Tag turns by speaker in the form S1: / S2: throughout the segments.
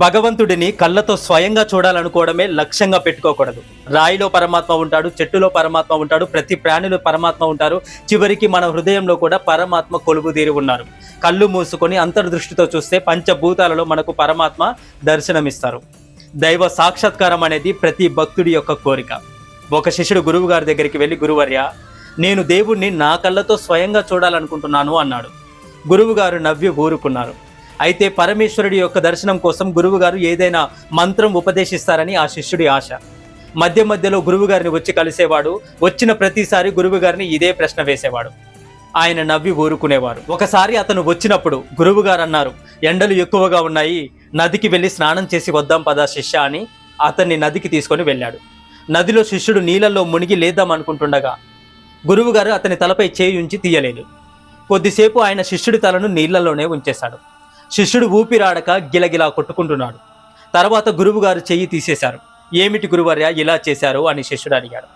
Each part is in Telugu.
S1: భగవంతుడిని కళ్ళతో స్వయంగా చూడాలనుకోవడమే లక్ష్యంగా పెట్టుకోకూడదు. రాయిలో పరమాత్మ ఉంటాడు, చెట్టులో పరమాత్మ ఉంటాడు, ప్రతి ప్రాణిలో పరమాత్మ ఉంటారు. చివరికి మన హృదయంలో కూడా పరమాత్మ కొలువుదీరి ఉన్నారు. కళ్ళు మూసుకొని అంతర్దృష్టితో చూస్తే పంచభూతాలలో మనకు పరమాత్మ దర్శనమిస్తారు. దైవ సాక్షాత్కారం అనేది ప్రతి భక్తుడి యొక్క కోరిక. ఒక శిష్యుడు గురువు గారి దగ్గరికి వెళ్ళి, గురువర్య, నేను దేవుణ్ణి నా కళ్ళతో స్వయంగా చూడాలనుకుంటున్నాను అన్నాడు. గురువు గారు నవ్వి ఊరుకున్నారు. అయితే పరమేశ్వరుడి యొక్క దర్శనం కోసం గురువు గారు ఏదైనా మంత్రం ఉపదేశిస్తారని ఆ శిష్యుడి ఆశ. మధ్య మధ్యలో గురువు గారిని వచ్చి కలిసేవాడు. వచ్చిన ప్రతిసారి గురువు గారిని ఇదే ప్రశ్న వేసేవాడు. ఆయన నవ్వి ఊరుకునేవారు. ఒకసారి అతను వచ్చినప్పుడు గురువు గారు అన్నారు, ఎండలు ఎక్కువగా ఉన్నాయి, నదికి వెళ్ళి స్నానం చేసి వద్దాం పదా శిష్య అని అతన్ని నదికి తీసుకొని వెళ్ళాడు. నదిలో శిష్యుడు నీళ్ళల్లో మునిగి లేద్దాం అనుకుంటుండగా గురువు గారు అతని తలపై చేయి ఉంచి తీయలేదు. కొద్దిసేపు ఆయన శిష్యుడి తలను నీళ్లలోనే ఉంచేశాడు. శిష్యుడు ఊపిరాడక గిలగిలా కొట్టుకుంటున్నాడు. తర్వాత గురువు గారు చెయ్యి తీసేశారు. ఏమిటి గురువర్య ఇలా చేశారు అని శిష్యుడు అడిగాడు.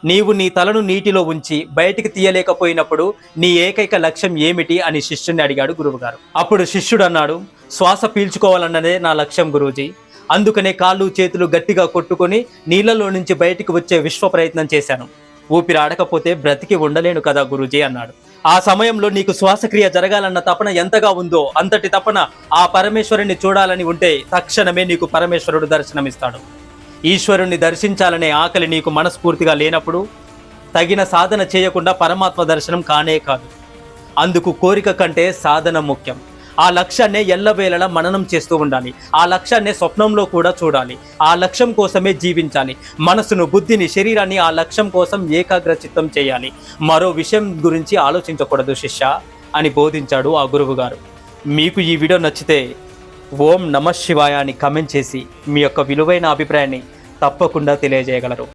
S1: నీవు నీ తలను నీటిలో ఉంచి బయటికి తీయలేకపోయినప్పుడు నీ ఏకైక లక్ష్యం ఏమిటి అని శిష్యుడిని అడిగాడు గురువుగారు. అప్పుడు శిష్యుడు అన్నాడు, శ్వాస పీల్చుకోవాలన్నదే నా లక్ష్యం గురూజీ. అందుకనే కాళ్ళు చేతులు గట్టిగా కొట్టుకొని నీళ్లలో నుంచి బయటికి వచ్చే విశ్వ ప్రయత్నం చేశాను. ఊపిరాడకపోతే బ్రతికి ఉండలేను కదా గురూజీ అన్నాడు. ఆ సమయంలో నీకు శ్వాసక్రియ జరగాలన్న తపన ఎంతగా ఉందో అంతటి తపన ఆ పరమేశ్వరుని చూడాలని ఉంటే తక్షణమే నీకు పరమేశ్వరుడు దర్శనమిస్తాడు. ఈశ్వరుణ్ణి దర్శించాలనే ఆకలి నీకు మనస్ఫూర్తిగా లేనప్పుడు తగిన సాధన చేయకుండా పరమాత్మ దర్శనం కానే కాదు. అందుకు కోరిక కంటే సాధన ముఖ్యం. ఆ లక్ష్యాన్నే ఎల్లవేళలా మననం చేస్తూ ఉండాలి. ఆ లక్ష్యాన్నే స్వప్నంలో కూడా చూడాలి. ఆ లక్ష్యం కోసమే జీవించాలి. మనసును, బుద్ధిని, శరీరాన్ని ఆ లక్ష్యం కోసం ఏకాగ్రచిత్తం చేయాలి. మరో విషయం గురించి ఆలోచించకూడదు శిష్య అని బోధించాడు ఆ గురువు గారు. మీకు ఈ వీడియో నచ్చితే ఓం నమః శివాయ అని కమెంట్ చేసి మీ యొక్క విలువైన అభిప్రాయాన్ని తప్పకుండా తెలియజేయగలరు.